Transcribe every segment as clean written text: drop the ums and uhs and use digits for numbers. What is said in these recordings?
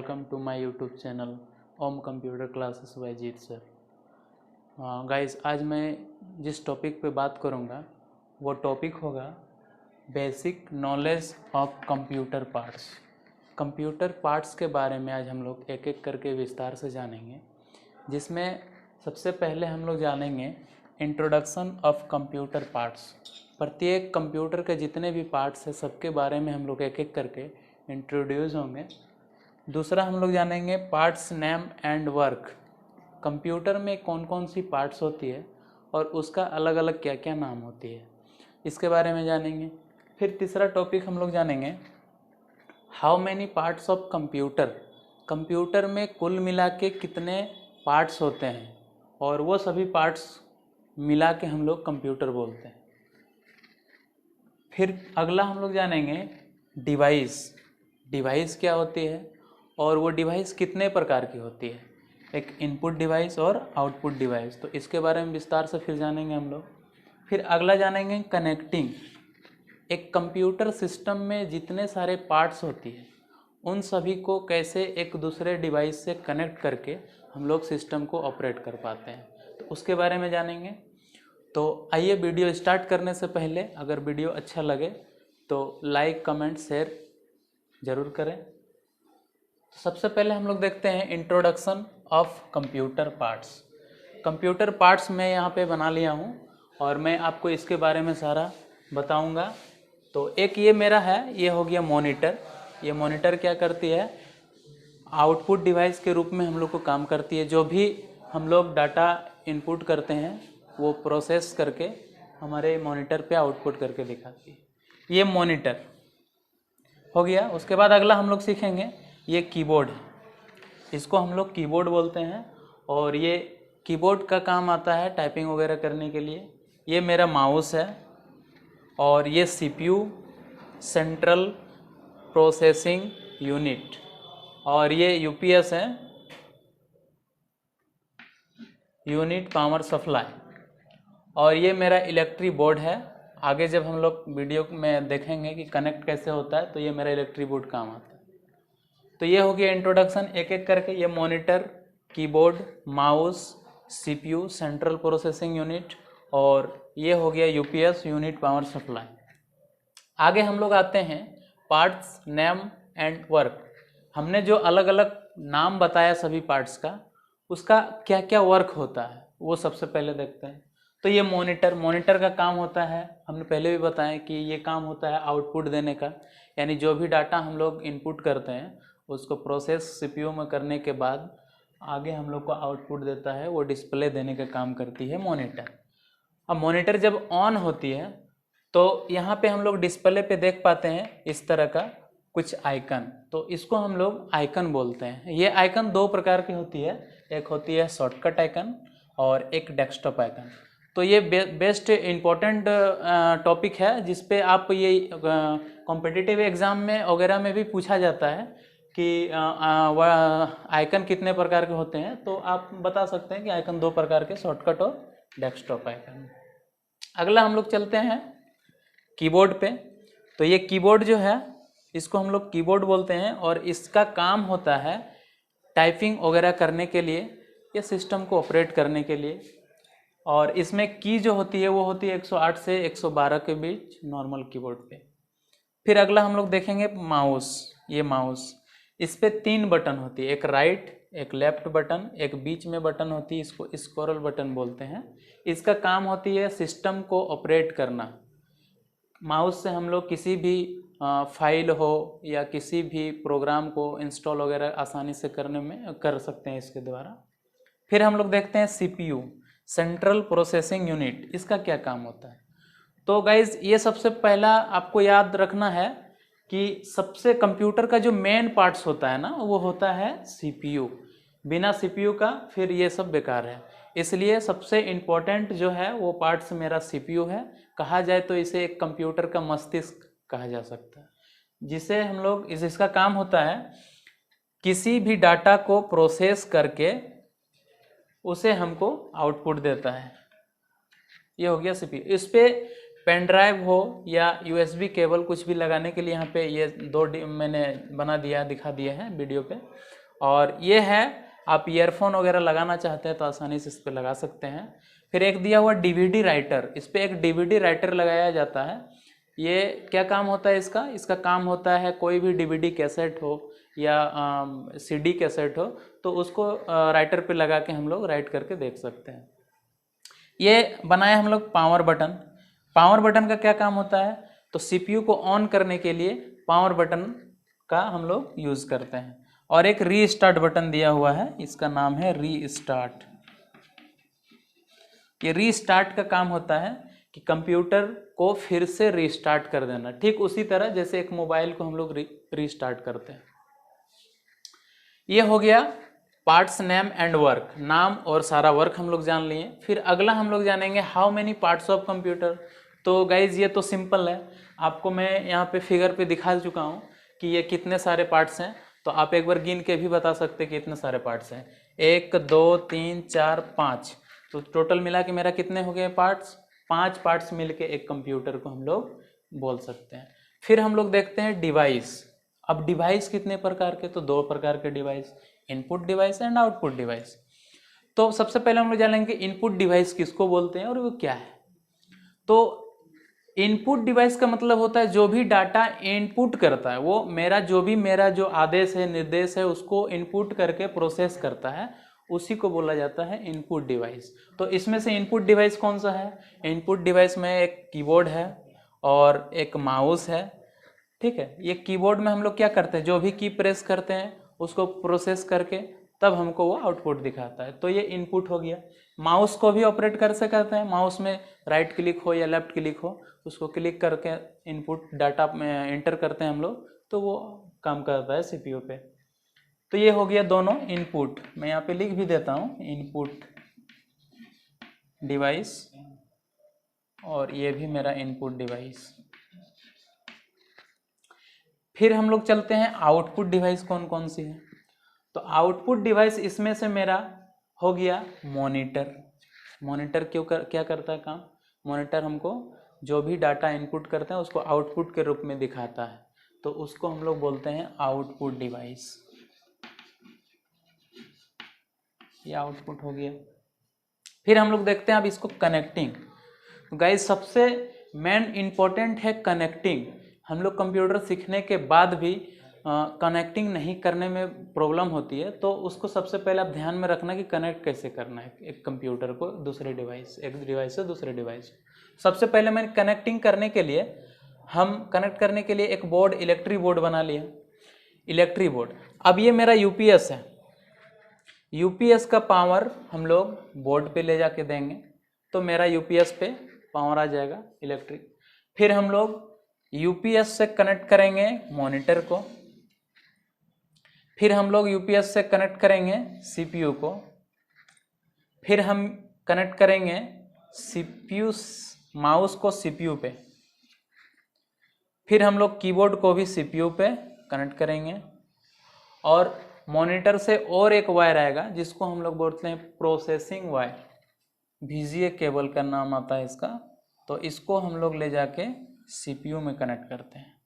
Welcome to my YouTube channel Om computer classes by Jeet sir. Guys, आज मैं जिस topic पे बात करूँगा वो टॉपिक होगा basic knowledge of computer parts. Computer parts के बारे में आज हम लोग एक एक करके विस्तार से जानेंगे, जिसमें सबसे पहले हम लोग जानेंगे इंट्रोडक्शन ऑफ कंप्यूटर पार्ट्स। प्रत्येक कंप्यूटर के जितने भी पार्ट्स हैं सबके बारे में हम लोग एक एक करके इंट्रोड्यूस होंगे। दूसरा हम लोग जानेंगे parts name and work. Computer में कौन कौन सी पार्ट्स होती है और उसका अलग अलग क्या क्या नाम होती है, इसके बारे में जानेंगे। फिर तीसरा टॉपिक हम लोग जानेंगे how many parts of computer. Computer में कुल मिला के कितने पार्ट्स होते हैं और वो सभी पार्ट्स मिला के हम लोग कंप्यूटर बोलते हैं। फिर अगला हम लोग जानेंगे डिवाइस। डिवाइस क्या होती है और वो डिवाइस कितने प्रकार की होती है, एक इनपुट डिवाइस और आउटपुट डिवाइस, तो इसके बारे में विस्तार से फिर जानेंगे हम लोग। फिर अगला जानेंगे कनेक्टिंग। एक कंप्यूटर सिस्टम में जितने सारे पार्ट्स होती है उन सभी को कैसे एक दूसरे डिवाइस से कनेक्ट करके हम लोग सिस्टम को ऑपरेट कर पाते हैं, तो उसके बारे में जानेंगे। तो आइए वीडियो स्टार्ट करने से पहले अगर वीडियो अच्छा लगे तो लाइक कमेंट शेयर ज़रूर करें। सबसे पहले हम लोग देखते हैं introduction of computer parts. Computer parts मैं यहाँ पे बना लिया हूँ और मैं आपको इसके बारे में सारा बताऊँगा। तो एक ये मेरा है, ये हो गया मॉनिटर। ये मॉनिटर क्या करती है, आउटपुट डिवाइस के रूप में हम लोग को काम करती है। जो भी हम लोग डाटा इनपुट करते हैं वो प्रोसेस करके हमारे मॉनिटर पे आउटपुट करके दिखाती है। ये मॉनिटर हो गया। उसके बाद अगला हम लोग सीखेंगे ये कीबोर्ड है, इसको हम लोग कीबोर्ड बोलते हैं और ये कीबोर्ड का काम आता है टाइपिंग वगैरह करने के लिए। ये मेरा माउस है और ये सीपीयू सेंट्रल प्रोसेसिंग यूनिट, और ये यूपीएस है, यूनिट पावर सप्लाई, और ये मेरा इलेक्ट्रिक बोर्ड है। आगे जब हम लोग वीडियो में देखेंगे कि कनेक्ट कैसे होता है तो ये मेरा इलेक्ट्रिक बोर्ड काम आता है। तो ये हो गया इंट्रोडक्शन एक एक करके। ये monitor, keyboard, mouse, CPU central processing unit, और ये हो गया यूपीएस यूनिट पावर सप्लाई। आगे हम लोग आते हैं पार्ट्स नेम एंड वर्क। हमने जो अलग अलग नाम बताया सभी पार्ट्स का, उसका क्या क्या वर्क होता है वो सबसे पहले देखते हैं। तो ये मॉनिटर का काम होता है, हमने पहले भी बताया कि ये काम होता है आउटपुट देने का, यानी जो भी डाटा हम लोग इनपुट करते हैं उसको प्रोसेस सीपीयू में करने के बाद आगे हम लोग को आउटपुट देता है, वो डिस्प्ले देने का काम करती है मॉनिटर। अब मॉनिटर जब ऑन होती है तो यहाँ पे हम लोग डिस्प्ले पे देख पाते हैं इस तरह का कुछ आइकन, तो इसको हम लोग आइकन बोलते हैं। ये आइकन दो प्रकार की होती है, एक होती है शॉर्टकट आइकन और एक डेस्कटॉप आइकन। तो ये बेस्ट इम्पोर्टेंट टॉपिक है जिस पे आप ये कॉम्पिटिटिव एग्ज़ाम में वगैरह में भी पूछा जाता है कि आइकन कितने प्रकार के होते हैं, तो आप बता सकते हैं कि आइकन दो प्रकार के, शॉर्टकट और डेस्कटॉप आइकन। अगला हम लोग चलते हैं कीबोर्ड पे। तो ये कीबोर्ड जो है इसको हम लोग कीबोर्ड बोलते हैं और इसका काम होता है टाइपिंग वगैरह करने के लिए या सिस्टम को ऑपरेट करने के लिए। और इसमें की जो होती है वो होती है 108 से 112 के बीच नॉर्मल कीबोर्ड पे। फिर अगला हम लोग देखेंगे माउस। ये माउस, इस पे 3 बटन होती है, एक राइट, एक लेफ्ट बटन, एक बीच में बटन होती है, इसको स्क्रॉल बटन बोलते हैं। इसका काम होती है सिस्टम को ऑपरेट करना। माउस से हम लोग किसी भी फाइल हो या किसी भी प्रोग्राम को इंस्टॉल वगैरह आसानी से करने में कर सकते हैं इसके द्वारा। फिर हम लोग देखते हैं सीपीयू सेंट्रल प्रोसेसिंग यूनिट, इसका क्या काम होता है। तो गाइज ये सबसे पहला आपको याद रखना है कि सबसे कंप्यूटर का जो मेन पार्ट्स होता है ना वो होता है सीपीयू। बिना सीपीयू का फिर ये सब बेकार है, इसलिए सबसे इम्पोर्टेंट जो है वो पार्ट्स मेरा सीपीयू है। कहा जाए तो इसे एक कंप्यूटर का मस्तिष्क कहा जा सकता है, जिसे हम लोग इसका काम होता है किसी भी डाटा को प्रोसेस करके उसे हमको आउटपुट देता है। ये हो गया सीपीयू। इस पे पेन ड्राइव हो या USB केबल कुछ भी लगाने के लिए यहाँ पे ये दो मैंने बना दिया, दिखा दिया है वीडियो पे। और ये है, आप ईयरफोन वगैरह लगाना चाहते हैं तो आसानी से इस पर लगा सकते हैं। फिर एक दिया हुआ DVD राइटर, इस पर एक DVD राइटर लगाया जाता है। ये क्या काम होता है इसका? इसका काम होता है कोई भी DVD कैसेट हो या CD कैसेट हो तो उसको राइटर पे लगा के हम लोग राइट करके देख सकते हैं। ये बनाया हम लोग पावर बटन। पावर बटन का क्या काम होता है? तो CPU को ऑन करने के लिए पावर बटन का हम लोग यूज़ करते हैं। और एक रीस्टार्ट बटन दिया हुआ है, इसका नाम है रीस्टार्ट। ये रीस्टार्ट का काम होता है कि कंप्यूटर को फिर से रीस्टार्ट कर देना, ठीक उसी तरह जैसे एक मोबाइल को हम लोग रीस्टार्ट करते हैं। ये हो गया पार्ट्स नेम एंड वर्क, नाम और सारा वर्क हम लोग जान लिए। फिर अगला हम लोग जानेंगे how many parts of computer. तो गाइज ये तो सिंपल है, आपको मैं यहाँ पे फिगर पे दिखा चुका हूँ कि ये कितने सारे पार्ट्स हैं। तो आप एक बार गिन के भी बता सकते हैं कि इतने सारे पार्ट्स हैं, 1 2 3 4 5। तो टोटल मिला के मेरा कितने हो गए पार्ट्स? 5 पार्ट्स मिलके एक कंप्यूटर को हम लोग बोल सकते हैं। फिर हम लोग देखते हैं डिवाइस। अब डिवाइस कितने प्रकार के? तो 2 प्रकार के device, input device and output device. तो सबसे पहले हम लोग जानेंगे इनपुट डिवाइस किसको बोलते हैं और वो क्या है। तो इनपुट डिवाइस का मतलब होता है जो भी डाटा इनपुट करता है, वो मेरा जो आदेश है, निर्देश है, उसको इनपुट करके प्रोसेस करता है, उसी को बोला जाता है इनपुट डिवाइस। तो इसमें से इनपुट डिवाइस कौन सा है? इनपुट डिवाइस में एक कीबोर्ड है और एक माउस है, ठीक है। ये कीबोर्ड में हम लोग क्या करते हैं, जो भी की प्रेस करते हैं उसको प्रोसेस करके तब हमको वो आउटपुट दिखाता है, तो ये इनपुट हो गया। माउस को भी ऑपरेट कर सकते हैं, माउस में राइट क्लिक हो या लेफ्ट क्लिक हो, उसको क्लिक करके इनपुट डाटा में एंटर करते हैं हम लोग, तो वो काम करता है CPU पे। तो ये हो गया दोनों इनपुट, मैं यहाँ पे लिख भी देता हूँ, इनपुट डिवाइस, और ये भी मेरा इनपुट डिवाइस। फिर हम लोग चलते हैं आउटपुट डिवाइस कौन कौन सी है। तो आउटपुट डिवाइस इसमें से मेरा हो गया मॉनिटर। मॉनिटर क्या करता है काम? मॉनिटर हमको जो भी डाटा इनपुट करते हैं उसको आउटपुट के रूप में दिखाता है, तो उसको हम लोग बोलते हैं आउटपुट डिवाइस। ये आउटपुट हो गया। फिर हम लोग देखते हैं अब इसको कनेक्टिंग। गाइस सबसे मेन इम्पोर्टेंट है कनेक्टिंग। हम लोग कंप्यूटर सीखने के बाद भी कनेक्टिंग नहीं करने में प्रॉब्लम होती है, तो उसको सबसे पहले आप ध्यान में रखना कि कनेक्ट कैसे करना है एक कंप्यूटर को दूसरे डिवाइस, एक डिवाइस से दूसरे डिवाइस। सबसे पहले मैंने कनेक्टिंग करने के लिए एक बोर्ड, इलेक्ट्रिक बोर्ड बना लिया, इलेक्ट्रिक बोर्ड। अब ये मेरा UPS है, UPS का पावर हम लोग बोर्ड पे ले जाके देंगे तो मेरा UPS पे पावर आ जाएगा इलेक्ट्रिक। फिर हम लोग UPS से कनेक्ट करेंगे मॉनिटर को, फिर हम लोग UPS से कनेक्ट करेंगे CPU को, फिर हम कनेक्ट करेंगे CPU माउस को CPU पे, फिर हम लोग कीबोर्ड को भी CPU पे कनेक्ट करेंगे, और मॉनिटर से और एक वायर आएगा जिसको हम लोग बोलते हैं प्रोसेसिंग वायर, VGA केबल का नाम आता है इसका। तो इसको हम लोग ले जाके CPU में कनेक्ट करते हैं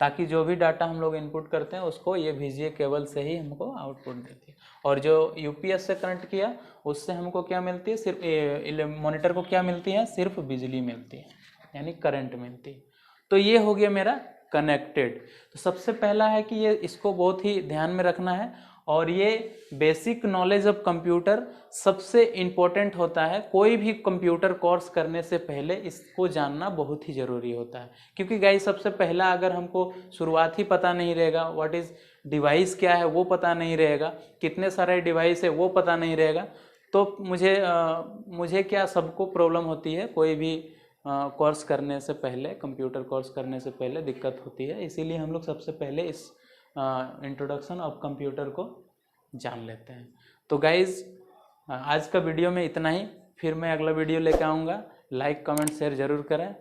ताकि जो भी डाटा हम लोग इनपुट करते हैं उसको ये VGA केबल से ही हमको आउटपुट देती है। और जो UPS से कनेक्ट किया उससे हमको क्या मिलती है? सिर्फ मॉनिटर को क्या मिलती है? सिर्फ बिजली मिलती है, यानी करंट मिलती है। तो ये हो गया मेरा कनेक्टेड। तो सबसे पहला है कि ये इसको बहुत ही ध्यान में रखना है, और ये बेसिक नॉलेज ऑफ कंप्यूटर सबसे इम्पोर्टेंट होता है। कोई भी कंप्यूटर कोर्स करने से पहले इसको जानना बहुत ही ज़रूरी होता है, क्योंकि गाइस सबसे पहला अगर हमको शुरुआत ही पता नहीं रहेगा, व्हाट इज़ डिवाइस क्या है वो पता नहीं रहेगा, कितने सारे डिवाइस है वो पता नहीं रहेगा, तो मुझे क्या सबको प्रॉब्लम होती है, कोई भी कोर्स करने से पहले, कंप्यूटर कोर्स करने से पहले दिक्कत होती है। इसीलिए हम लोग सबसे पहले इस इंट्रोडक्शन ऑफ कंप्यूटर को जान लेते हैं। तो गाइज़ आज का वीडियो में इतना ही, फिर मैं अगला वीडियो लेकर आऊँगा। लाइक कमेंट शेयर ज़रूर करें।